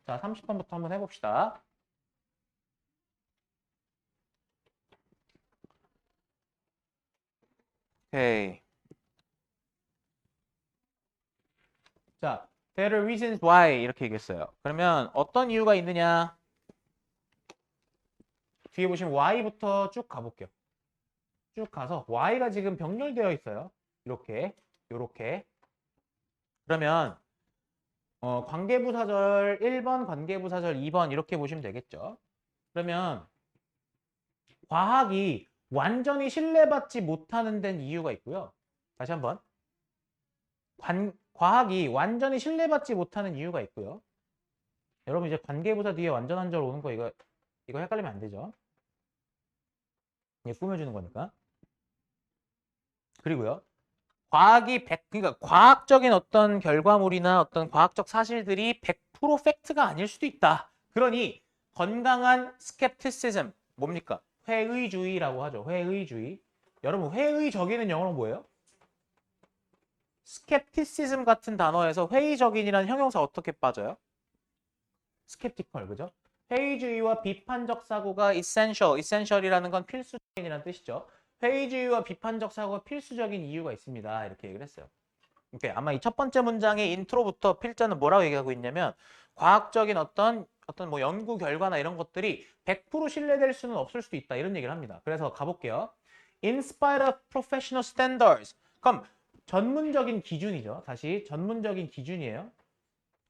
자, 30번부터 한번 해봅시다. 오케이. 자, there are reasons why 이렇게 얘기했어요. 그러면 어떤 이유가 있느냐? 뒤에 보시면 why부터 쭉 가볼게요. 쭉 가서 y가 지금 병렬되어 있어요. 이렇게, 요렇게. 그러면 관계부사절 1번, 관계부사절 2번 이렇게 보시면 되겠죠. 그러면 과학이 완전히 신뢰받지 못하는 데는 이유가 있고요. 다시 한번. 과학이 완전히 신뢰받지 못하는 이유가 있고요. 여러분 이제 관계부사 뒤에 완전한 절 오는 거 이거 헷갈리면 안 되죠. 이게 꾸며주는 거니까. 그리고요. 그러니까 과학적인 어떤 결과물이나 어떤 과학적 사실들이 100% 팩트가 아닐 수도 있다. 그러니 건강한 스캡티시즘 뭡니까? 회의주의라고 하죠. 회의주의. 여러분 회의적인은 영어로 뭐예요? 스캡티시즘 같은 단어에서 회의적인이라는 형용사 어떻게 빠져요? 스캡티컬, 그죠? 회의주의와 비판적 사고가 essential이라는 건 필수적인이라는 뜻이죠. 회의주의와 비판적 사고가 필수적인 이유가 있습니다. 이렇게 얘기를 했어요. 오케이. 아마 이 첫 번째 문장의 인트로부터 필자는 뭐라고 얘기하고 있냐면 과학적인 어떤 뭐 연구 결과나 이런 것들이 100% 신뢰될 수는 없을 수도 있다. 이런 얘기를 합니다. 그래서 가볼게요. In spite of professional standards. 그럼 전문적인 기준이죠. 다시 전문적인 기준이에요.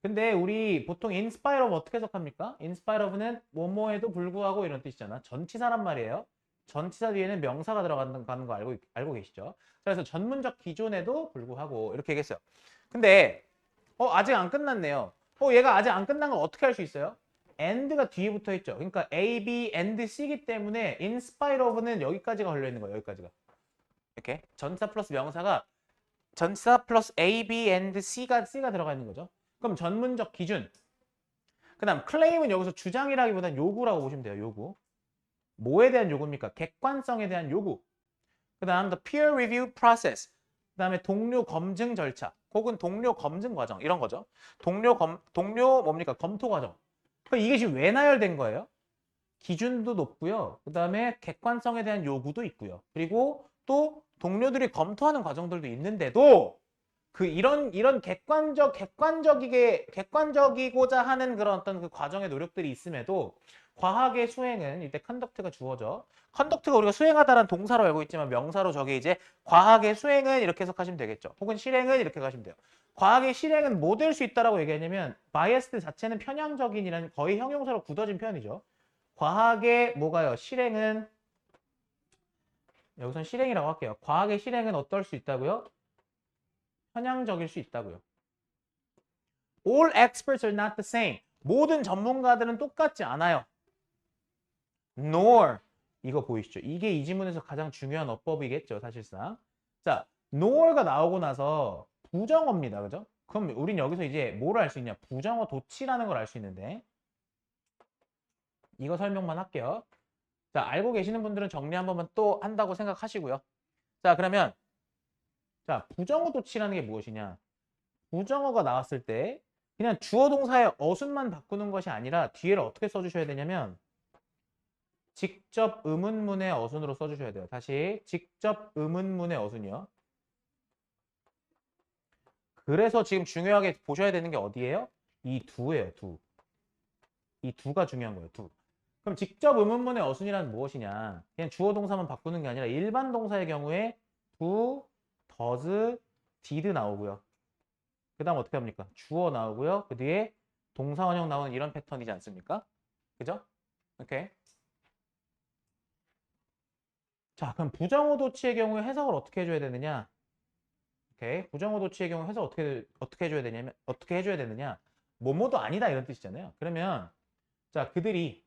근데 우리 보통 in spite of 어떻게 해석합니까? in spite of는 뭐뭐에도 불구하고 이런 뜻이잖아. 전치사란 말이에요. 전치사 뒤에는 명사가 들어가는 거 알고 계시죠? 그래서 전문적 기준에도 불구하고 이렇게 얘기했어요. 근데 아직 안 끝났네요. 얘가 아직 안 끝난 걸 어떻게 할 수 있어요? and가 뒤에 붙어 있죠. 그러니까 A, B, and C이기 때문에 in spite of는 여기까지가 걸려 있는 거예요. 여기까지가. 이렇게 전치사 플러스 명사가 전치사 플러스 A, B, and C가 들어가 있는 거죠. 그럼 전문적 기준. 그 다음 클레임은 여기서 주장이라기보다는 요구라고 보시면 돼요. 요구. 뭐에 대한 요구입니까? 객관성에 대한 요구. 그 다음 the peer review process. 그 다음에 동료 검증 절차. 혹은 동료 검증 과정. 이런 거죠. 동료 뭡니까? 검토 과정. 그럼 이게 지금 왜 나열된 거예요? 기준도 높고요. 그 다음에 객관성에 대한 요구도 있고요. 그리고 또 동료들이 검토하는 과정들도 있는데도 이런 객관적이고자 하는 그런 어떤 그 과정의 노력들이 있음에도 과학의 수행은 이때 컨덕트가 주어져. 컨덕트가 우리가 수행하다라는 동사로 알고 있지만 명사로 저게 이제 과학의 수행은 이렇게 해석하시면 되겠죠. 혹은 실행은 이렇게 가시면 돼요. 과학의 실행은 뭐 될 수 있다라고 얘기하냐면 바이어스 자체는 편향적인이라는 거의 형용사로 굳어진 표현이죠. 과학의 뭐가요? 실행은 여기선 실행이라고 할게요. 과학의 실행은 어떨 수 있다고요? 편향적일 수 있다고요. All experts are not the same. 모든 전문가들은 똑같지 않아요. Nor 이거 보이시죠? 이게 이 지문에서 가장 중요한 어법이겠죠, 사실상. 자, nor가 나오고 나서 부정어입니다. 그죠? 그럼 우린 여기서 이제 뭘 알 수 있냐? 부정어 도치라는 걸 알 수 있는데 이거 설명만 할게요. 자, 알고 계시는 분들은 정리 한 번만 또 한다고 생각하시고요. 자, 그러면 자, 부정어 도치라는 게 무엇이냐? 부정어가 나왔을 때 그냥 주어 동사의 어순만 바꾸는 것이 아니라 뒤에를 어떻게 써주셔야 되냐면 직접 의문문의 어순으로 써주셔야 돼요. 다시 직접 의문문의 어순이요. 그래서 지금 중요하게 보셔야 되는 게 어디예요? 이 두예요. 두. 이 두가 중요한 거예요. 두. 그럼 직접 의문문의 어순이란 무엇이냐? 그냥 주어 동사만 바꾸는 게 아니라 일반 동사의 경우에 do, does, did 나오고요. 그 다음 어떻게 합니까? 주어 나오고요. 그 뒤에 동사 원형 나오는 이런 패턴이지 않습니까? 그죠? 오케이. 자, 그럼 부정어 도치의 경우에 해석을 어떻게 해줘야 되느냐? 오케이. 부정어 도치의 경우 해석 어떻게 해줘야 되냐면 어떻게 해줘야 되느냐? 뭐뭐도 아니다 이런 뜻이잖아요. 그러면 자 그들이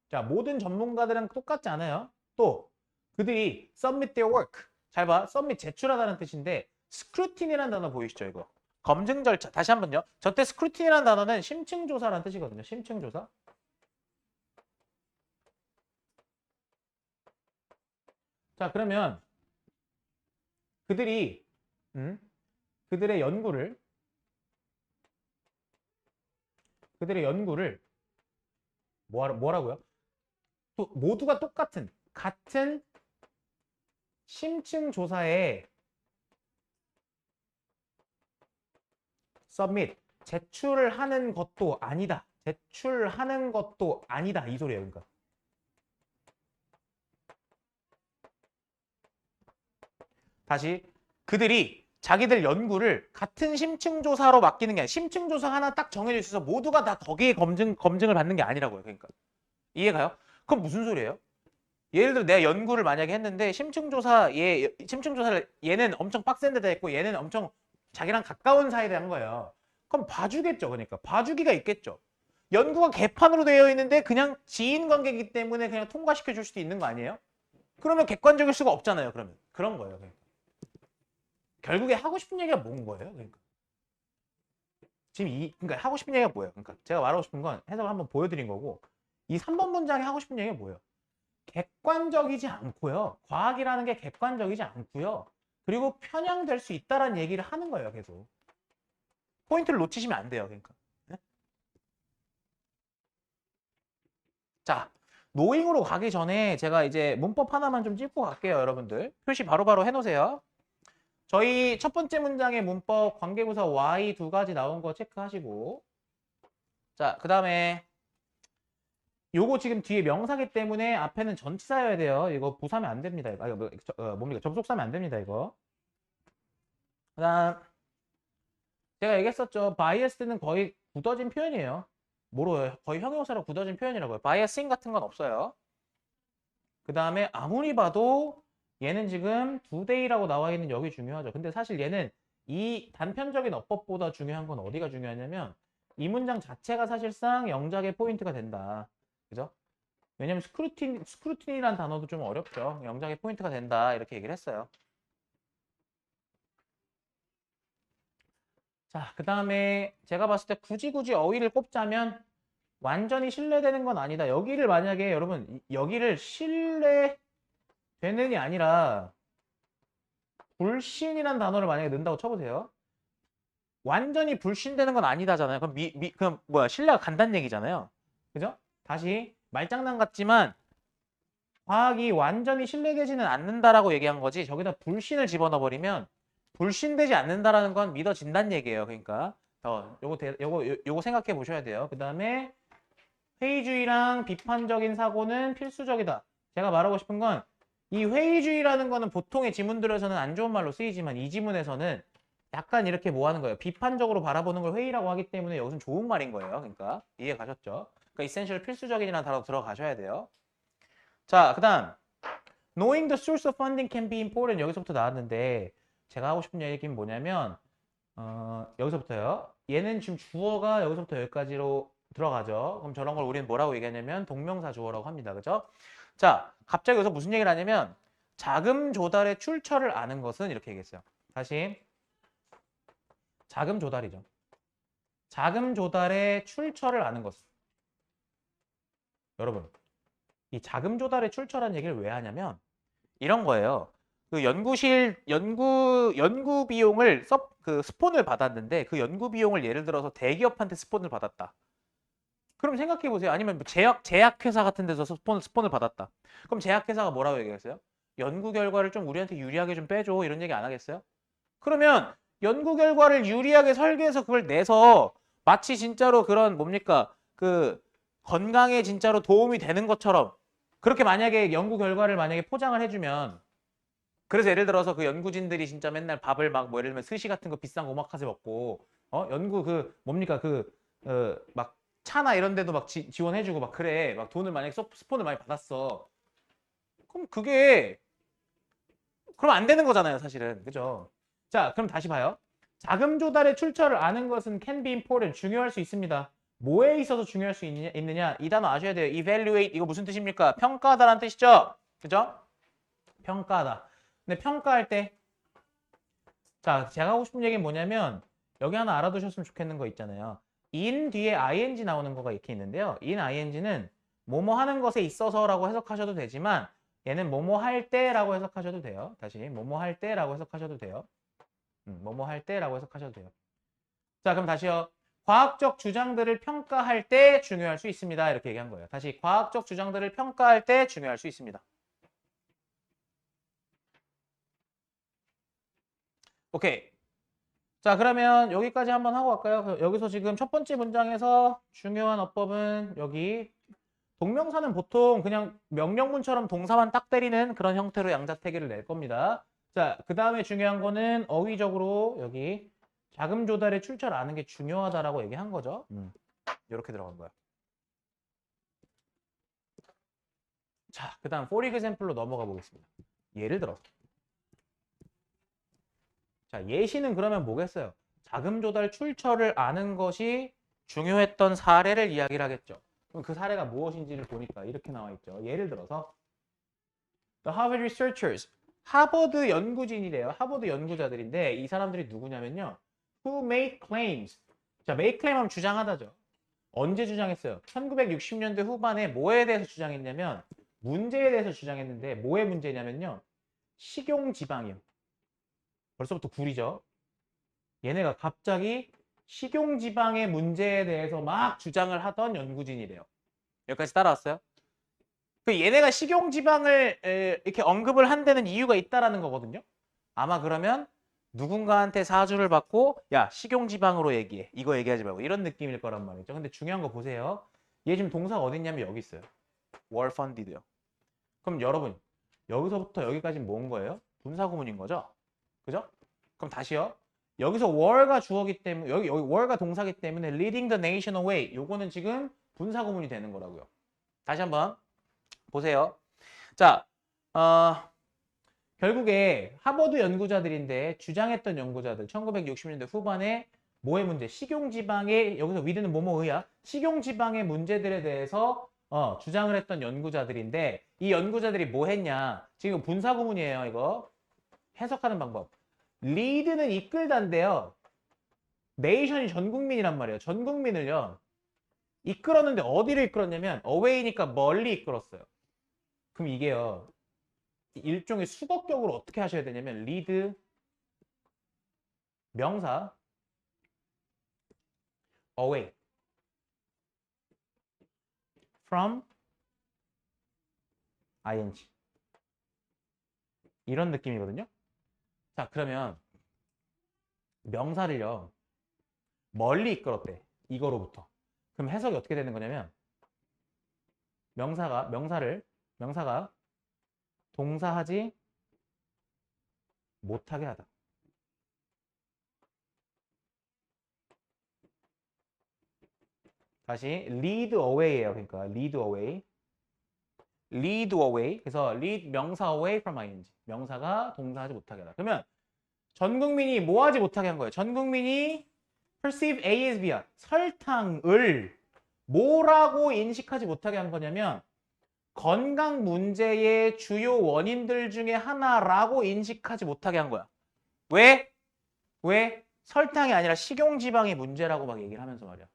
자 모든 전문가들은 똑같지 않아요. 또 그들이 submit their work 잘 봐. submit 제출하다는 뜻인데 scrutiny라는 단어 보이시죠 이거? 검증 절차 다시 한번요. 저때 scrutiny라는 단어는 심층조사라는 뜻이거든요. 심층조사. 자 그러면 그들이 그들의 연구를 그들의 연구를 뭐라고요? 또 모두가 같은 심층 조사에 submit 제출을 하는 것도 아니다. 제출하는 것도 아니다. 이 소리예요. 그러니까 다시 그들이 자기들 연구를 같은 심층조사로 맡기는 게 아니라 심층조사 하나 딱 정해져 있어서 모두가 다 거기에 검증을 받는 게 아니라고요. 그러니까 이해가요? 그럼 무슨 소리예요? 예를 들어 내가 연구를 만약에 했는데 심층조사를 얘는 엄청 빡센 데다 했고 얘는 엄청 자기랑 가까운 사이에 한 거예요. 그럼 봐주겠죠. 그러니까 봐주기가 있겠죠. 연구가 개판으로 되어 있는데 그냥 지인 관계이기 때문에 그냥 통과시켜 줄 수도 있는 거 아니에요? 그러면 객관적일 수가 없잖아요. 그러면 그런 거예요. 그러니까. 결국에 하고 싶은 얘기가 뭔 거예요? 그러니까 지금 그러니까 하고 싶은 얘기가 뭐예요? 그러니까 제가 말하고 싶은 건 해석을 한번 보여드린 거고 이 3번 문장에 하고 싶은 얘기가 뭐예요? 객관적이지 않고요. 과학이라는 게 객관적이지 않고요. 그리고 편향될 수 있다라는 얘기를 하는 거예요. 계속 포인트를 놓치시면 안 돼요. 그러니까 네? 자 노잉으로 가기 전에 제가 이제 문법 하나만 좀 짚고 갈게요. 여러분들 표시 바로바로 해놓으세요. 저희 첫 번째 문장의 문법 관계부사 Y 두 가지 나온 거 체크하시고 자 그 다음에 요거 지금 뒤에 명사기 때문에 앞에는 전치사여야 돼요. 이거 부사면 안 됩니다. 이거 뭡니까? 접속사면 안 됩니다. 이거. 그 다음 제가 얘기했었죠. bias는 거의 굳어진 표현이에요. 뭐로요? 거의 형용사로 굳어진 표현이라고요. biasing 같은 건 없어요. 그 다음에 아무리 봐도 얘는 지금 toDay라고 나와 있는 여기 중요하죠. 근데 사실 얘는 이 단편적인 어법보다 중요한 건 어디가 중요하냐면 이 문장 자체가 사실상 영작의 포인트가 된다. 그죠? 왜냐면 스크루틴이라는 단어도 좀 어렵죠. 영작의 포인트가 된다. 이렇게 얘기를 했어요. 자, 그 다음에 제가 봤을 때 굳이 어휘를 꼽자면 완전히 신뢰되는 건 아니다. 여기를 만약에 여러분 여기를 신뢰되는이 아니라 불신이라는 단어를 만약에 넣는다고 쳐보세요. 완전히 불신되는 건 아니다잖아요. 그럼 뭐야 신뢰가 간다는 얘기잖아요. 그죠? 다시 말장난 같지만 과학이 완전히 신뢰되지는 않는다라고 얘기한 거지 저기다 불신을 집어넣어버리면 불신되지 않는다라는 건 믿어진다는 얘기예요. 그러니까 요거 생각해 보셔야 돼요. 그 다음에 회의주의랑 비판적인 사고는 필수적이다. 제가 말하고 싶은 건 이 회의주의라는 거는 보통의 지문들에서는 안 좋은 말로 쓰이지만 이 지문에서는 약간 이렇게 뭐 하는 거예요? 비판적으로 바라보는 걸 회의라고 하기 때문에 여기서는 좋은 말인 거예요. 그러니까 이해 가셨죠? 그러니까 essential 필수적인이라는 단어 들어가셔야 돼요. 자, 그 다음 Knowing the source of funding can be important 여기서부터 나왔는데 제가 하고 싶은 얘기는 뭐냐면 여기서부터요. 얘는 지금 주어가 여기서부터 여기까지로 들어가죠. 그럼 저런 걸 우리는 뭐라고 얘기하냐면 동명사 주어라고 합니다. 그죠? 자, 갑자기 여기서 무슨 얘기를 하냐면 자금 조달의 출처를 아는 것은 이렇게 얘기했어요. 다시 자금 조달이죠. 자금 조달의 출처를 아는 것은 여러분 이 자금 조달의 출처라는 얘기를 왜 하냐면 이런 거예요. 그 연구 비용을 스폰을 받았는데 그 연구 비용을 예를 들어서 대기업한테 스폰을 받았다. 그럼 생각해 보세요. 아니면 뭐 제약회사 같은 데서 스폰을 받았다. 그럼 제약회사가 뭐라고 얘기했어요? 연구 결과를 좀 우리한테 유리하게 좀 빼줘. 이런 얘기 안 하겠어요? 그러면 연구 결과를 유리하게 설계해서 그걸 내서 마치 진짜로 그런 뭡니까? 그 건강에 진짜로 도움이 되는 것처럼 그렇게 만약에 연구 결과를 만약에 포장을 해주면 그래서 예를 들어서 그 연구진들이 진짜 맨날 밥을 막 뭐 예를 들면 스시 같은 거 비싼 거 오마카세 먹고 연구 그 뭡니까 막 차나 이런 데도 막 지원해주고 막 그래 막 돈을 만약에 스폰을 많이 받았어 그럼 그럼 안 되는 거잖아요 사실은 그죠? 자 그럼 다시 봐요. 자금 조달의 출처를 아는 것은 can be important 중요할 수 있습니다. 뭐에 있어서 중요할 수 있느냐 이 단어 아셔야 돼요. evaluate 이거 무슨 뜻입니까? 평가하다라는 뜻이죠. 그죠? 평가하다. 근데 평가할 때 자, 제가 하고 싶은 얘기는 뭐냐면 여기 하나 알아두셨으면 좋겠는 거 있잖아요. in 뒤에 ing 나오는 거가 이렇게 있는데요. in ing는 뭐뭐 하는 것에 있어서라고 해석하셔도 되지만 얘는 뭐뭐 할 때라고 해석하셔도 돼요. 다시 뭐뭐 할 때라고 해석하셔도 돼요. 뭐뭐 할 때라고 해석하셔도 돼요. 자, 그럼 다시요. 과학적 주장들을 평가할 때 중요할 수 있습니다. 이렇게 얘기한 거예요. 다시 과학적 주장들을 평가할 때 중요할 수 있습니다. 오케이. 자, 그러면 여기까지 한번 하고 갈까요? 여기서 지금 첫 번째 문장에서 중요한 어법은 여기 동명사는 보통 그냥 명령문처럼 동사만 딱 때리는 그런 형태로 양자택일을 낼 겁니다. 자, 그 다음에 중요한 거는 어휘적으로 여기 자금 조달의 출처를 아는 게 중요하다라고 얘기한 거죠. 이렇게 들어간 거야. 자, 그 다음 for example로 넘어가 보겠습니다. 예를 들어. 자, 예시는 그러면 뭐겠어요? 자금 조달 출처를 아는 것이 중요했던 사례를 이야기를 하겠죠. 그럼 그 사례가 무엇인지를 보니까 이렇게 나와 있죠. 예를 들어서 The Harvard researchers, 하버드 연구진이래요. 하버드 연구자들인데 이 사람들이 누구냐면요. Who made claims. 자, make claim 하면 주장하다죠. 언제 주장했어요? 1960년대 후반에 뭐에 대해서 주장했냐면 문제에 대해서 주장했는데 뭐의 문제냐면요. 식용지방이요. 벌써부터 구리죠. 얘네가 갑자기 식용지방의 문제에 대해서 막 주장을 하던 연구진이래요. 여기까지 따라왔어요? 그 얘네가 식용지방을 이렇게 언급을 한 데는 이유가 있다라는 거거든요. 아마 그러면 누군가한테 사주를 받고 야 식용지방으로 얘기해. 이거 얘기하지 말고 이런 느낌일 거란 말이죠. 근데 중요한 거 보세요. 얘 지금 동사가 어디 있냐면 여기 있어요. were funded요. 그럼 여러분 여기서부터 여기까지는 뭔 거예요? 분사구문인 거죠? 그죠? 그럼 다시요. 여기서 were가 주어기 때문에 여기 were가 동사기 때문에 leading the nation away 요거는 지금 분사구문이 되는 거라고요. 다시 한번 보세요. 자, 결국에 하버드 연구자들인데 주장했던 연구자들 1960년대 후반에 뭐의 문제? 식용지방의 여기서 위드는 뭐뭐의야? 식용지방의 문제들에 대해서 주장을 했던 연구자들인데 이 연구자들이 뭐 했냐? 지금 분사구문이에요. 이거 해석하는 방법. 리드는 이끌다인데요. 네이션이 전 국민이란 말이에요. 전 국민을요. 이끌었는데 어디를 이끌었냐면 어웨이니까 멀리 이끌었어요. 그럼 이게요. 일종의 수거격으로 어떻게 하셔야 되냐면 리드 명사 away from ing 이런 느낌이거든요. 자, 그러면 명사를요. 멀리 이끌었대. 이거로부터. 그럼 해석이 어떻게 되는 거냐면 명사가 동사하지 못하게 하다. 다시 lead away예요. 그러니까 lead away. lead away. 그래서 lead 명사 away from ing. 명사가 동사하지 못하게 하다. 그러면 전 국민이 뭐 하지 못하게 한 거예요? 전 국민이 perceive A as B야. 설탕을 뭐라고 인식하지 못하게 한 거냐면 건강 문제의 주요 원인들 중에 하나라고 인식하지 못하게 한 거야. 왜? 왜? 설탕이 아니라 식용지방이 문제라고 막 얘기를 하면서 말이야.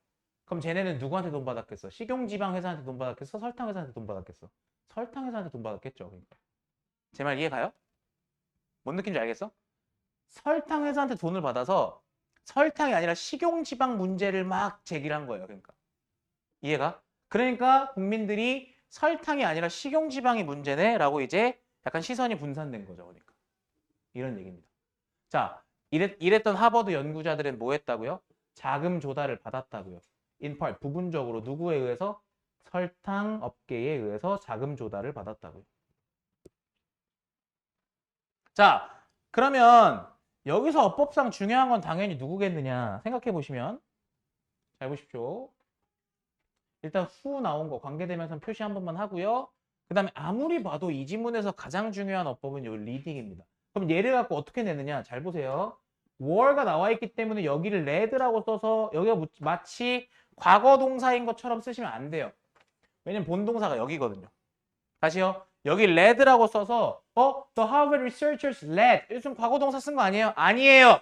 그럼 쟤네는 누구한테 돈 받았겠어? 식용지방 회사한테 돈 받았겠어? 설탕 회사한테 돈 받았겠어? 설탕 회사한테 돈 받았겠죠. 그러니까. 제 말 이해 가요? 뭔 느낌인지 알겠어? 설탕 회사한테 돈을 받아서 설탕이 아니라 식용지방 문제를 막 제기를 한 거예요. 그러니까. 이해가? 그러니까 국민들이 설탕이 아니라 식용지방이 문제네 라고 이제 약간 시선이 분산된 거죠. 그러니까. 이런 얘기입니다. 자, 이랬던 하버드 연구자들은 뭐 했다고요? 자금 조달을 받았다고요. in part, 부분적으로 누구에 의해서? 설탕 업계에 의해서 자금 조달을 받았다고요. 자, 그러면 여기서 어법상 중요한 건 당연히 누구겠느냐 생각해 보시면 잘 보십시오. 일단 후 나온 거 관계대명사 표시 한 번만 하고요. 그 다음에 아무리 봐도 이 지문에서 가장 중요한 어법은 요 리딩입니다. 그럼 얘를 갖고 어떻게 내느냐 잘 보세요. were가 나와 있기 때문에 여기를 red라고 써서 여기가 마치 과거 동사인 것처럼 쓰시면 안 돼요. 왜냐면 본동사가 여기거든요. 다시요. 여기 red라고 써서 The Harvard researchers led. 요즘 과거 동사 쓴 거 아니에요? 아니에요.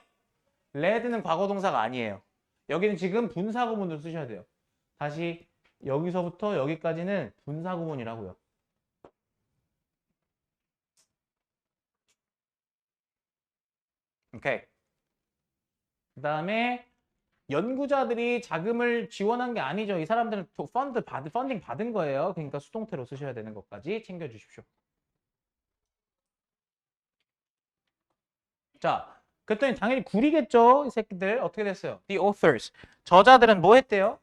led는 과거 동사가 아니에요. 여기는 지금 분사 구문으로 쓰셔야 돼요. 다시 여기서부터 여기까지는 분사 구문이라고요. 오케이. 그 다음에 연구자들이 자금을 지원한 게 아니죠. 이 사람들은 펀딩 받은 거예요. 그러니까 수동태로 쓰셔야 되는 것까지 챙겨주십시오. 자, 그랬더니 당연히 구리겠죠. 이 새끼들 어떻게 됐어요? The authors. 저자들은 뭐 했대요?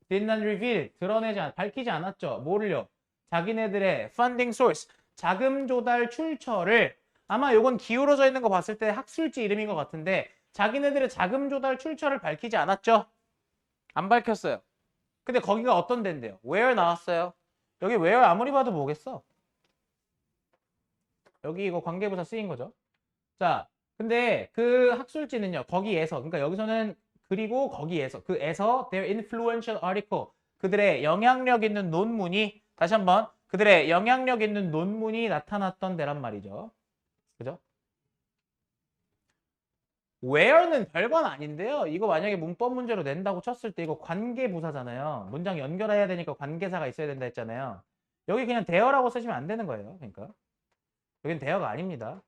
Did not reveal. 밝히지 않았죠. 뭐를요? 자기네들의 funding source. 자금 조달 출처를 아마 요건 기울어져 있는 거 봤을 때 학술지 이름인 것 같은데 자기네들의 자금 조달 출처를 밝히지 않았죠? 안 밝혔어요. 근데 거기가 어떤 데인데요? Where 나왔어요? 여기 where 아무리 봐도 뭐겠어? 여기 이거 관계부사 쓰인 거죠. 자, 근데 그 학술지는요. 거기에서 그러니까 여기서는 그리고 거기에서 그에서 their influential article 그들의 영향력 있는 논문이 다시 한번 그들의 영향력 있는 논문이 나타났던 데란 말이죠. 그죠? where는 별건 아닌데요. 이거 만약에 문법 문제로 낸다고 쳤을 때 이거 관계부사잖아요. 문장 연결해야 되니까 관계사가 있어야 된다 했잖아요. 여기 그냥 대어라고 쓰시면 안 되는 거예요. 그러니까 여긴 대어가 아닙니다.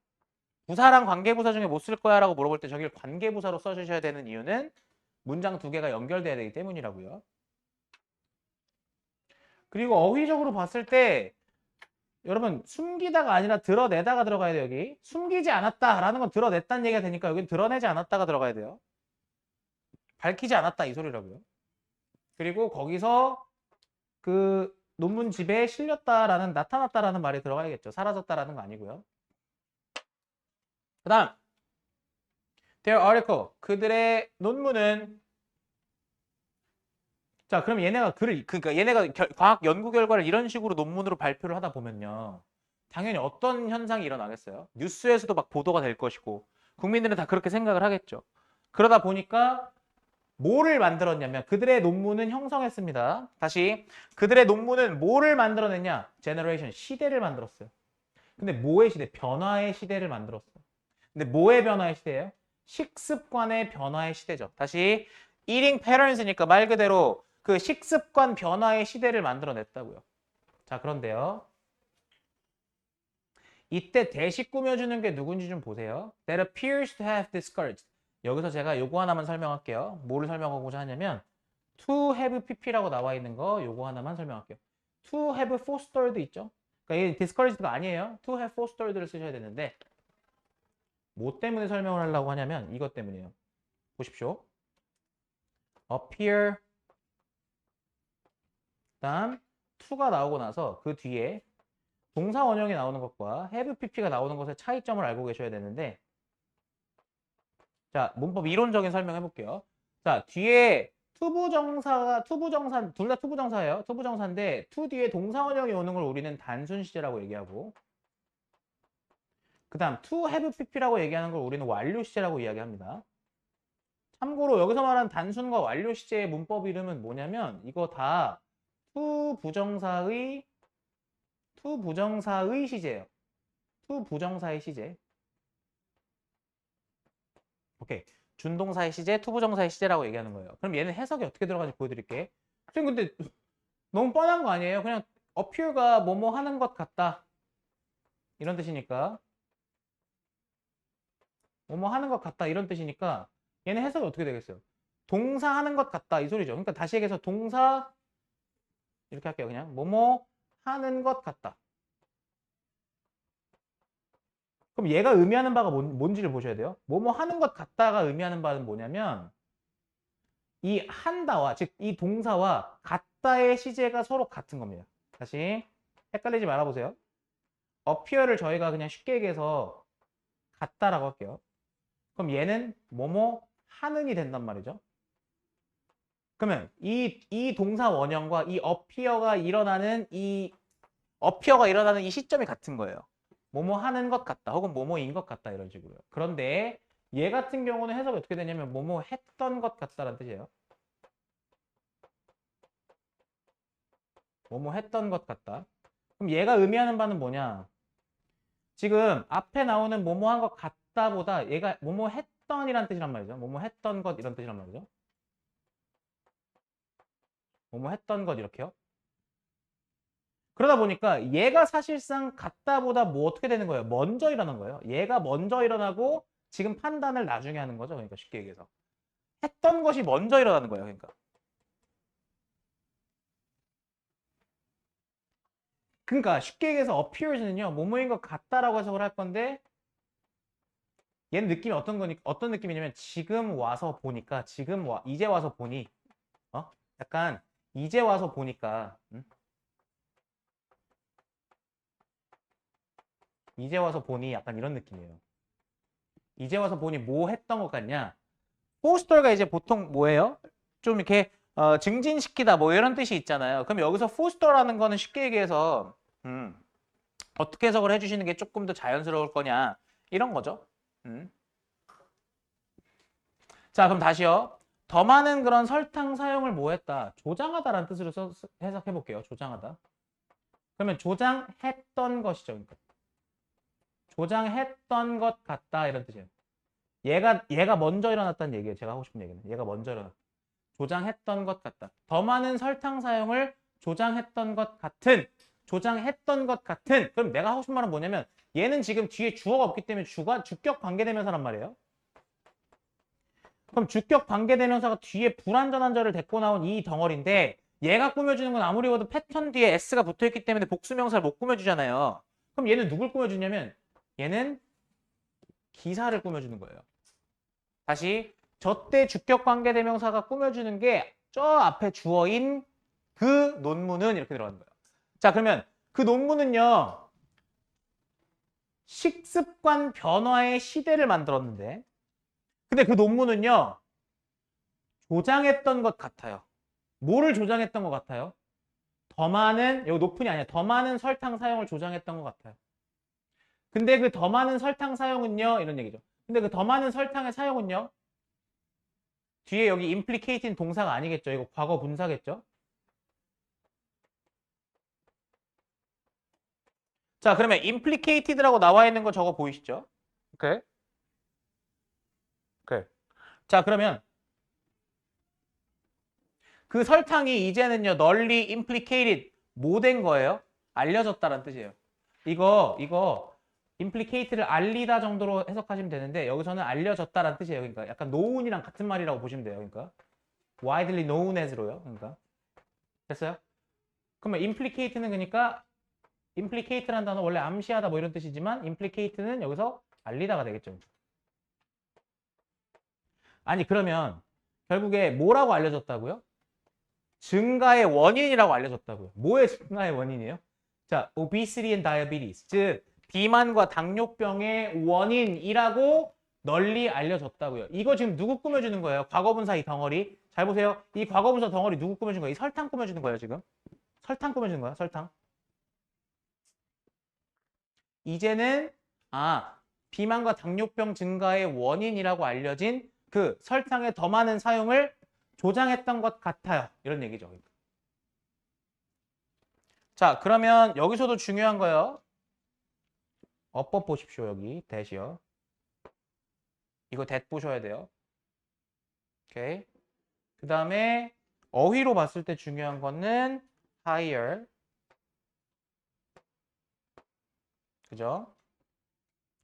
부사랑 관계부사 중에 뭐 쓸 거야 라고 물어볼 때 저기를 관계부사로 써주셔야 되는 이유는 문장 두 개가 연결돼야 되기 때문이라고요. 그리고 어휘적으로 봤을 때 여러분 숨기다가 아니라 드러내다가 들어가야 돼요. 여기 숨기지 않았다라는 건 드러냈다는 얘기가 되니까 여기는 드러내지 않았다가 들어가야 돼요. 밝히지 않았다 이 소리라고요. 그리고 거기서 그 논문집에 실렸다라는 나타났다라는 말이 들어가야겠죠. 사라졌다라는 거 아니고요. 그 다음 their article 그들의 논문은 자 그럼 얘네가 그러니까 얘네가 과학 연구 결과를 이런 식으로 논문으로 발표를 하다 보면요 당연히 어떤 현상이 일어나겠어요? 뉴스에서도 막 보도가 될 것이고 국민들은 다 그렇게 생각을 하겠죠. 그러다 보니까 뭐를 만들었냐면 그들의 논문은 형성했습니다. 다시 그들의 논문은 뭐를 만들어냈냐? 제너레이션 시대를 만들었어요. 근데 뭐의 시대? 변화의 시대를 만들었어요. 근데 뭐의 변화의 시대예요? 식습관의 변화의 시대죠. 다시 eating patterns니까 말 그대로 그 식습관 변화의 시대를 만들어냈다고요. 자, 그런데요. 이때 대식 꾸며주는 게 누군지 좀 보세요. That appears to have discouraged. 여기서 제가 요거 하나만 설명할게요. 뭐를 설명하고자 하냐면 to have pp라고 나와 있는 거 요거 하나만 설명할게요. to have fostered 있죠? 그러니까 이게 discouraged가 아니에요. to have fostered를 쓰셔야 되는데 뭐 때문에 설명을 하려고 하냐면 이것 때문이에요. 보십시오. appear 다음 to가 나오고 나서 그 뒤에 동사 원형이 나오는 것과 have pp가 나오는 것의 차이점을 알고 계셔야 되는데 자 문법 이론적인 설명해 볼게요. 자 뒤에 투부정사 둘 다 투부정사예요. 투부정사인데 to 뒤에 동사 원형이 오는 걸 우리는 단순 시제라고 얘기하고 그 다음 to have pp라고 얘기하는 걸 우리는 완료 시제라고 이야기합니다. 참고로 여기서 말하는 단순과 완료 시제의 문법 이름은 뭐냐면 이거 다 to 부정사의 시제예요. to 부정사의 시제. 오케이. 준동사의 시제, to 부정사의 시제라고 얘기하는 거예요. 그럼 얘는 해석이 어떻게 들어가는지 보여드릴게. 선생님 근데 너무 뻔한 거 아니에요? 그냥 appear가 뭐뭐 하는 것 같다. 이런 뜻이니까. 뭐뭐 하는 것 같다. 이런 뜻이니까 얘는 해석이 어떻게 되겠어요? 동사 하는 것 같다. 이 소리죠. 그러니까 다시 얘기해서 동사 이렇게 할게요. 그냥 뭐뭐 하는 것 같다. 그럼 얘가 의미하는 바가 뭔지를 보셔야 돼요. 뭐뭐 하는 것 같다가 의미하는 바는 뭐냐면 이 한다와 즉 이 동사와 같다의 시제가 서로 같은 겁니다. 다시 헷갈리지 말아보세요. appear를 저희가 그냥 쉽게 얘기해서 같다라고 할게요. 그럼 얘는 뭐뭐 하는이 된단 말이죠. 그러면 이 동사 원형과 이 appear가 일어나는 이 시점이 같은 거예요. 뭐뭐 하는 것 같다 혹은 뭐뭐인 것 같다 이런 식으로요. 그런데 얘 같은 경우는 해석이 어떻게 되냐면 뭐뭐 했던 것 같다라는 뜻이에요. 뭐뭐 했던 것 같다. 그럼 얘가 의미하는 바는 뭐냐? 지금 앞에 나오는 뭐뭐 한 것 같다보다 얘가 뭐뭐 했던이란 뜻이란 말이죠. 뭐뭐 했던 것 이런 뜻이란 말이죠. 뭐뭐 했던 것 이렇게요. 그러다 보니까 얘가 사실상 같다보다 뭐 어떻게 되는 거예요? 먼저 일어난 거예요. 얘가 먼저 일어나고 지금 판단을 나중에 하는 거죠. 그러니까 쉽게 얘기해서. 했던 것이 먼저 일어나는 거예요. 그러니까 쉽게 얘기해서 appears는요. 뭐뭐인 것 같다라고 해석을 할 건데 얘는 느낌이 어떤 느낌이냐면 지금 와서 보니까 이제 와서 보니 약간 이제 와서 보니까 이제 와서 보니 약간 이런 느낌이에요. 이제 와서 보니 뭐 했던 것 같냐? 포스터가 이제 보통 뭐예요? 좀 이렇게 증진시키다 뭐 이런 뜻이 있잖아요. 그럼 여기서 포스터라는 거는 쉽게 얘기해서 어떻게 해석을 해주시는 게 조금 더 자연스러울 거냐 이런 거죠. 자, 그럼 다시요. 더 많은 그런 설탕 사용을 뭐 했다? 조장하다라는 뜻으로 해석해 볼게요. 조장하다. 그러면 조장했던 것이죠. 그러니까. 조장했던 것 같다 이런 뜻이에요. 얘가 먼저 일어났다는 얘기예요. 제가 하고 싶은 얘기는. 얘가 먼저 일어났다. 조장했던 것 같다. 더 많은 설탕 사용을 조장했던 것 같은. 조장했던 것 같은. 그럼 내가 하고 싶은 말은 뭐냐면 얘는 지금 뒤에 주어가 없기 때문에 주격 관계대명사란 말이에요. 그럼 주격 관계대명사가 뒤에 불완전한 절을 데리고 나온 이 덩어리인데 얘가 꾸며주는 건 아무리 봐도 패턴 뒤에 s가 붙어있기 때문에 복수명사를 못 꾸며주잖아요. 그럼 얘는 누굴 꾸며주냐면 얘는 기사를 꾸며주는 거예요. 다시 저때 주격 관계대명사가 꾸며주는 게 저 앞에 주어인 그 논문은 이렇게 들어가는 거예요. 자, 그러면 그 논문은요. 식습관 변화의 시대를 만들었는데 근데 그 논문은요. 조장했던 것 같아요. 뭐를 조장했던 것 같아요? 더 많은, 여기 높은이 아니야. 더 많은 설탕 사용을 조장했던 것 같아요. 근데 그 더 많은 설탕 사용은요. 이런 얘기죠. 근데 그 더 많은 설탕의 사용은요. 뒤에 여기 implicate인 동사가 아니겠죠. 이거 과거 분사겠죠. 자, 그러면 implicated라고 나와 있는 거 저거 보이시죠? 오케이. 오케이. 자, 그러면 그 설탕이 이제는요. 널리 implicated 뭐 된 거예요? 알려졌다는 뜻이에요. 이거 implicate를 알리다 정도로 해석하시면 되는데 여기서는 알려졌다라는 뜻이에요. 그러니까 약간 known이랑 같은 말이라고 보시면 돼요. 그러니까 widely known as로요. 그러니까 됐어요? 그러면 implicate는 그러니까 implicate라는 단어 원래 암시하다 뭐 이런 뜻이지만 implicate는 여기서 알리다가 되겠죠. 아니 그러면 결국에 뭐라고 알려졌다고요? 증가의 원인이라고 알려졌다고요. 뭐의 증가의 원인이에요? 자, obesity and diabetes, 즉 비만과 당뇨병의 원인이라고 널리 알려졌다고요. 이거 지금 누구 꾸며주는 거예요? 과거분사 이 덩어리. 잘 보세요. 이 과거분사 덩어리 누구 꾸며주는 거예요? 이 설탕 꾸며주는 거예요, 지금. 설탕 꾸며주는 거야, 설탕. 이제는 비만과 당뇨병 증가의 원인이라고 알려진 그 설탕의 더 많은 사용을 조장했던 것 같아요. 이런 얘기죠. 자, 그러면 여기서도 중요한 거예요. 어법 보십시오. 여기 대시요. 이거 대 보셔야 돼요. 오케이. 그 다음에 어휘로 봤을 때 중요한 거는 higher. 그죠?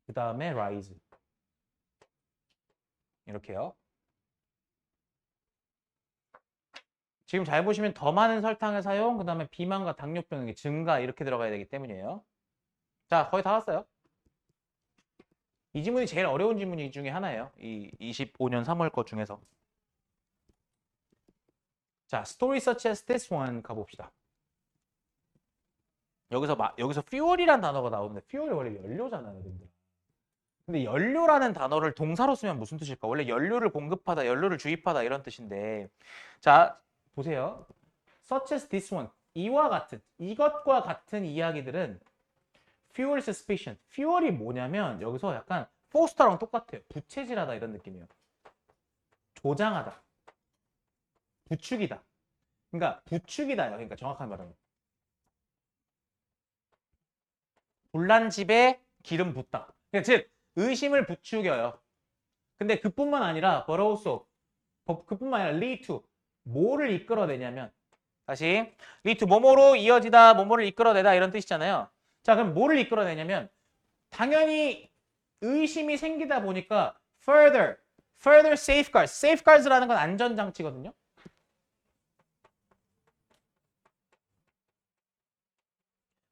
그 다음에 rise. 이렇게요. 지금 잘 보시면 더 많은 설탕의 사용, 그 다음에 비만과 당뇨병의 증가 이렇게 들어가야 되기 때문이에요. 자, 거의 다 왔어요. 이 지문이 제일 어려운 지문 중에 하나예요. 이 25년 3월 거 중에서. 자, story such as this one 가봅시다. 여기서 fuel이란 단어가 나오는데 fuel이 원래 연료잖아요. 근데 연료라는 단어를 동사로 쓰면 무슨 뜻일까? 원래 연료를 공급하다, 연료를 주입하다 이런 뜻인데 자, 보세요. such as this one. 이것과 같은 이야기들은 fuel suspicion. fuel이 뭐냐면 여기서 약간 포스터랑 똑같아요. 부채질하다 이런 느낌이에요. 조장하다. 부추기다. 그러니까 부추기다요. 그러니까 정확한 말은. 불난집에 기름 붓다. 그러니까 즉 의심을 부추겨요. 근데 그뿐만 아니라 but also 그뿐만 아니라 lead to 뭐를 이끌어내냐면 다시 lead to 뭐뭐로 이어지다 뭐뭐를 이끌어내다 이런 뜻이잖아요. 자, 그럼 뭐를 이끌어내냐면 당연히 의심이 생기다 보니까 further further safeguards. safeguards라는 건 안전장치거든요.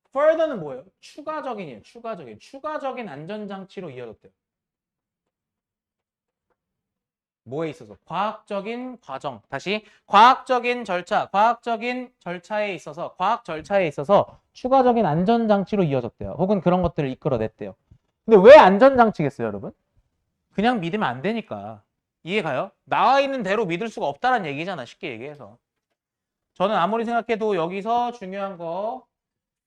further는 뭐예요? 추가적인이에요. 추가적인 안전장치로 이어졌대요. 뭐에 있어서? 과학적인 과정. 다시 과학적인 절차에 있어서 추가적인 안전장치로 이어졌대요. 혹은 그런 것들을 이끌어냈대요. 근데 왜 안전장치겠어요, 여러분? 그냥 믿으면 안 되니까. 이해가요? 나와 있는 대로 믿을 수가 없다는 얘기잖아, 쉽게 얘기해서. 저는 아무리 생각해도 여기서 중요한 거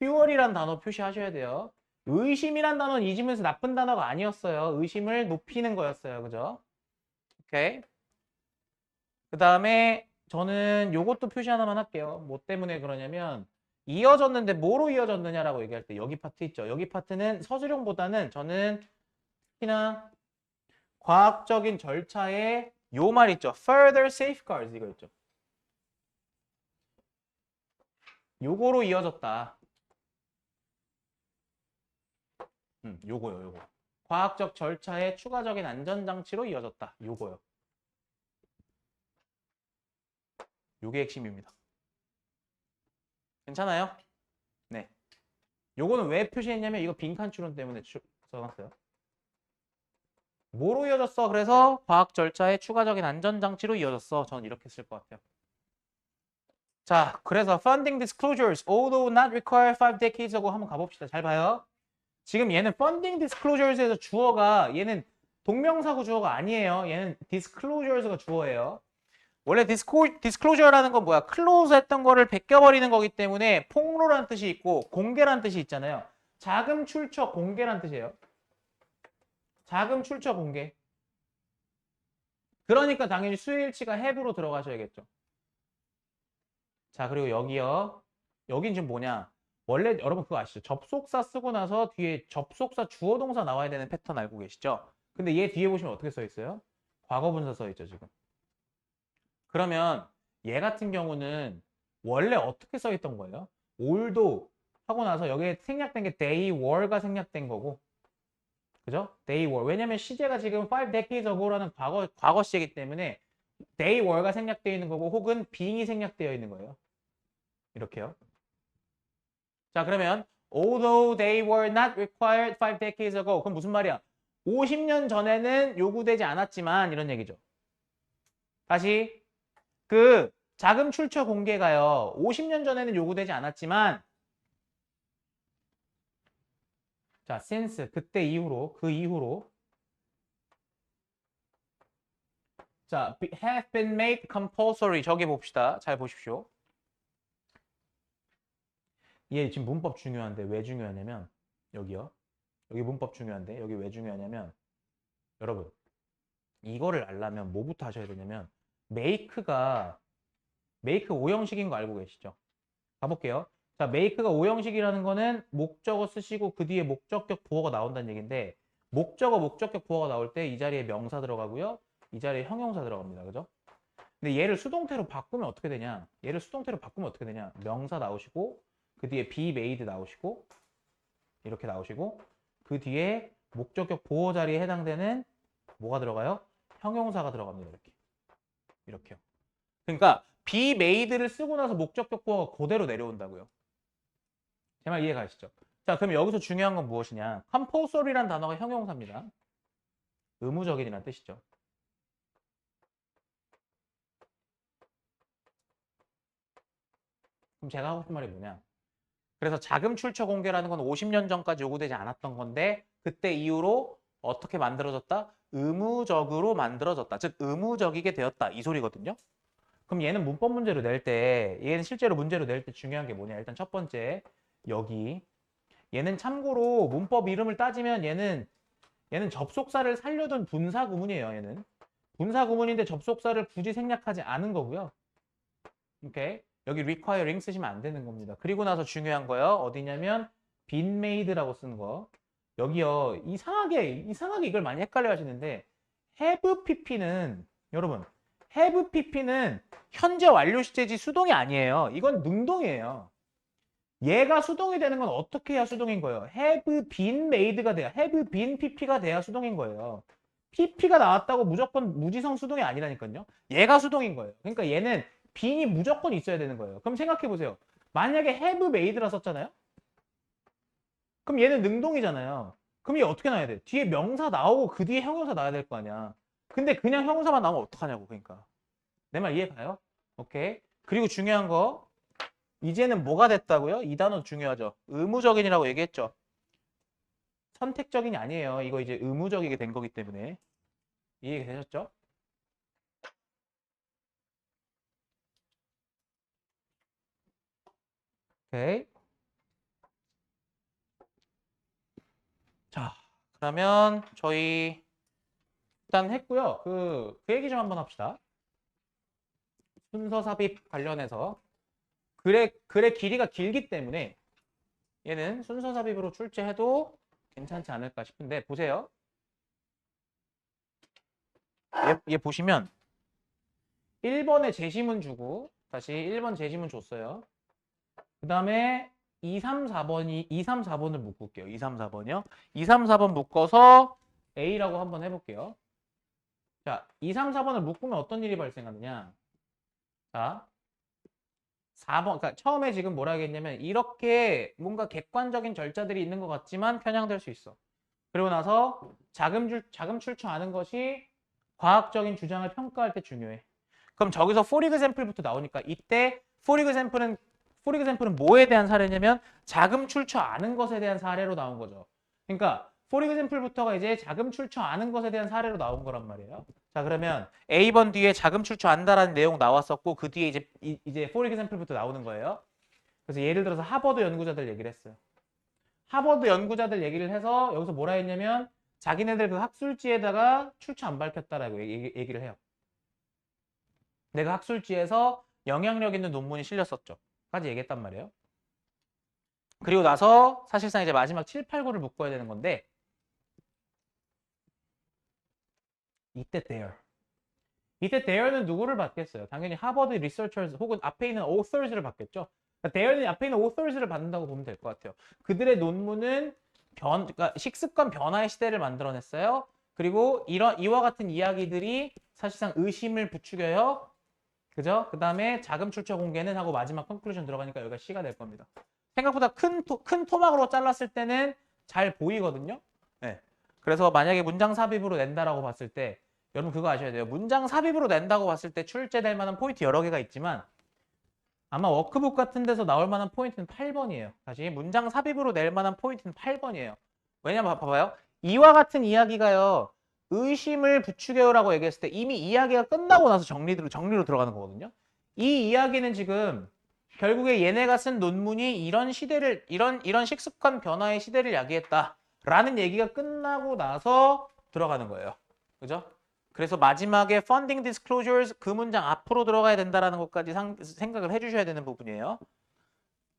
fuel이란 단어 표시하셔야 돼요. 의심이란 단어는 이 지문에서 나쁜 단어가 아니었어요. 의심을 높이는 거였어요. 그죠? 오케이. 그 다음에 저는 요것도 표시 하나만 할게요. 뭐 때문에 그러냐면 이어졌는데 뭐로 이어졌느냐라고 얘기할 때 여기 파트 있죠. 여기 파트는 서술형보다는 저는 특히나 과학적인 절차에 요 말 있죠. further safeguards 이거 있죠. 요거로 이어졌다. 요거요. 과학적 절차에 추가적인 안전장치로 이어졌다. 요거요. 요게 핵심입니다. 괜찮아요? 네. 요거는 왜 표시했냐면 이거 빈칸 추론 때문에 써놨어요. 뭐로 이어졌어? 그래서 과학 절차에 추가적인 안전장치로 이어졌어. 저는 이렇게 쓸 것 같아요. 자, 그래서 funding disclosures, although not required 5 decades ago 한번 가봅시다. 잘 봐요. 지금 얘는 funding disclosures에서 주어가 얘는 동명사구 주어가 아니에요. 얘는 disclosures가 주어예요. 원래 disclosure라는 건 뭐야? 클로즈 했던 거를 벗겨버리는 거기 때문에 폭로라는 뜻이 있고 공개라는 뜻이 있잖아요. 자금 출처 공개라는 뜻이에요. 자금 출처 공개. 그러니까 당연히 수요일치가 have로 들어가셔야겠죠. 자, 그리고 여기요. 여긴 지금 뭐냐? 원래 여러분 그거 아시죠? 접속사 쓰고 나서 뒤에 접속사 주어 동사 나와야 되는 패턴 알고 계시죠? 근데 얘 뒤에 보시면 어떻게 써 있어요? 과거분사 써 있죠, 지금. 그러면 얘 같은 경우는 원래 어떻게 써 있던 거예요? 올도 하고 나서 여기에 생략된 게 they were가 생략된 거고. 그죠? they were. 왜냐면 시제가 지금 5 decades ago라는 과거 시제이기 때문에 they were가 생략되어 있는 거고 혹은 being이 생략되어 있는 거예요. 이렇게요. 자, 그러면 although they were not required 5 decades ago. 그럼 무슨 말이야? 50년 전에는 요구되지 않았지만 이런 얘기죠. 다시 그 자금 출처 공개가요. 50년 전에는 요구되지 않았지만 자, since 그때 이후로 그 이후로 자, have been made compulsory 저기 봅시다. 잘 보십시오. 얘 지금 문법 중요한데 왜 중요하냐면 여기요. 여기 문법 중요한데 여기 왜 중요하냐면 여러분 이거를 알려면 뭐부터 하셔야 되냐면 make가 make 5형식인 거 알고 계시죠? 가볼게요. 자, make가 5형식이라는 거는 목적어 쓰시고 그 뒤에 목적격 보어가 나온다는 얘기인데 목적어 목적격 보어가 나올 때 이 자리에 명사 들어가고요. 이 자리에 형용사 들어갑니다. 그죠? 근데 얘를 수동태로 바꾸면 어떻게 되냐? 얘를 수동태로 바꾸면 어떻게 되냐? 명사 나오시고 그 뒤에 be made 나오시고 이렇게 나오시고 그 뒤에 목적격 보어 자리에 해당되는 뭐가 들어가요? 형용사가 들어갑니다. 이렇게요. 그러니까 be made를 쓰고 나서 목적격 보어가 그대로 내려온다고요. 제 말 이해 가시죠? 자, 그럼 여기서 중요한 건 무엇이냐? compulsory라는 단어가 형용사입니다. 의무적인이라는 뜻이죠. 그럼 제가 하고 싶은 말이 뭐냐? 그래서 자금 출처 공개라는 건 50년 전까지 요구되지 않았던 건데 그때 이후로 어떻게 만들어졌다? 의무적으로 만들어졌다. 즉 의무적이게 되었다. 이 소리거든요. 그럼 얘는 문법 문제로 낼 때 얘는 실제로 문제로 낼 때 중요한 게 뭐냐? 일단 첫 번째 여기 얘는 참고로 문법 이름을 따지면 얘는 접속사를 살려둔 분사 구문이에요. 얘는 분사 구문인데 접속사를 굳이 생략하지 않은 거고요. 오케이. 여기 requiring 쓰시면 안 되는 겁니다. 그리고 나서 중요한 거요. 어디냐면 been made라고 쓰는 거. 여기요. 이상하게 이걸 많이 헷갈려 하시는데 have pp는 여러분 have pp는 현재 완료 시제지 수동이 아니에요. 이건 능동이에요. 얘가 수동이 되는 건 어떻게 해야 수동인 거예요? have been made가 돼야 have been pp가 돼야 수동인 거예요. PP가 나왔다고 무조건 무지성 수동이 아니라니까요. 얘가 수동인 거예요. 그러니까 얘는 빈이 무조건 있어야 되는 거예요. 그럼 생각해 보세요. 만약에 have made라 썼잖아요. 그럼 얘는 능동이잖아요. 그럼 얘 어떻게 나와야 돼? 뒤에 명사 나오고 그 뒤에 형용사 나와야 될 거 아니야. 근데 그냥 형용사만 나오면 어떡하냐고. 그러니까 내 말 이해 가요? 오케이. 그리고 중요한 거 이제는 뭐가 됐다고요? 이 단어 중요하죠. 의무적인이라고 얘기했죠. 선택적인이 아니에요. 이거 이제 의무적이게 된 거기 때문에. 이해가 되셨죠? 오케이. 자, 그러면 저희 일단 했고요. 그 얘기 좀 한번 합시다. 순서 삽입 관련해서 글의 길이가 길기 때문에 얘는 순서 삽입으로 출제해도 괜찮지 않을까 싶은데 보세요. 얘 보시면 1번에 제시문 주고 다시 1번 제시문 줬어요. 그 다음에 2, 3, 4번을 묶을게요. 2, 3, 4번이요. 2, 3, 4번 묶어서 A라고 한번 해볼게요. 자, 2, 3, 4번을 묶으면 어떤 일이 발생하느냐. 자, 4번, 그러니까 처음에 지금 뭐라 하겠냐면 이렇게 뭔가 객관적인 절차들이 있는 것 같지만 편향될 수 있어. 그리고 나서 자금 출처하는 것이 과학적인 주장을 평가할 때 중요해. 그럼 저기서 for example부터 나오니까 이때 for example은 뭐에 대한 사례냐면 자금 출처 아는 것에 대한 사례로 나온 거죠. 그러니까 for example부터가 이제 자금 출처 아는 것에 대한 사례로 나온 거란 말이에요. 자, 그러면 A번 뒤에 자금 출처 안다라는 내용 나왔었고 그 뒤에 이제 for example부터 나오는 거예요. 그래서 예를 들어서 하버드 연구자들 얘기를 했어요. 하버드 연구자들 얘기를 해서 여기서 뭐라 했냐면 자기네들 그 학술지에다가 출처 안 밝혔다라고 얘기를 해요. 내가 학술지에서 영향력 있는 논문이 실렸었죠. 까지 얘기했단 말이에요. 그리고 나서 사실상 이제 마지막 7, 8, 9를 묶어야 되는 건데 이때 there는 누구를 받겠어요? 당연히 하버드 리서처스 혹은 앞에 있는 authors를 받겠죠. 그러니까 there는 앞에 있는 authors를 받는다고 보면 될 것 같아요. 그들의 논문은 그러니까 식습관 변화의 시대를 만들어냈어요. 그리고 이와 같은 이야기들이 사실상 의심을 부추겨요. 그죠? 그 다음에 자금 출처 공개는 하고 마지막 컨클루전 들어가니까 여기가 C가 될 겁니다. 생각보다 큰 토막으로 잘랐을 때는 잘 보이거든요. 네. 그래서 만약에 문장 삽입으로 낸다라고 봤을 때 여러분 그거 아셔야 돼요. 문장 삽입으로 낸다고 봤을 때 출제될 만한 포인트 여러 개가 있지만 아마 워크북 같은 데서 나올 만한 포인트는 8번이에요. 다시 문장 삽입으로 낼 만한 포인트는 8번이에요. 왜냐면 봐봐요. 이와 같은 이야기가요. 의심을 부추겨요라고 얘기했을 때 이미 이야기가 끝나고 나서 정리로 들어가는 거거든요. 이 이야기는 지금 결국에 얘네가 쓴 논문이 이런 식습관 변화의 시대를 야기했다라는 얘기가 끝나고 나서 들어가는 거예요. 그죠? 그래서 마지막에 funding disclosures 그 문장 앞으로 들어가야 된다라는 것까지 생각을 해주셔야 되는 부분이에요.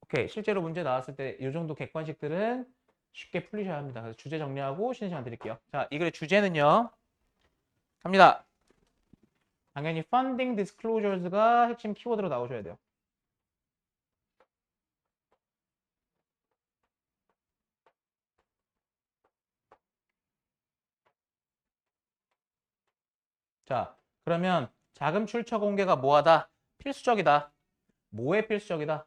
오케이, 실제로 문제 나왔을 때 이 정도 객관식들은 쉽게 풀리셔야 합니다. 그래서 주제 정리하고 쉬는 시간 드릴게요. 자, 이 글의 주제는요. 갑니다. 당연히 funding disclosures가 핵심 키워드로 나오셔야 돼요. 자, 그러면 자금 출처 공개가 뭐하다? 필수적이다. 뭐에 필수적이다?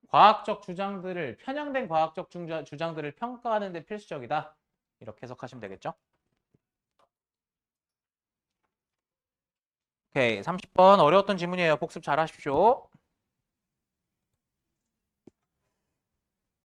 과학적 주장들을 편향된 과학적 주장들을 평가하는 데 필수적이다. 이렇게 해석하시면 되겠죠? 오케이, 30번 어려웠던 지문이에요. 복습 잘 하십시오.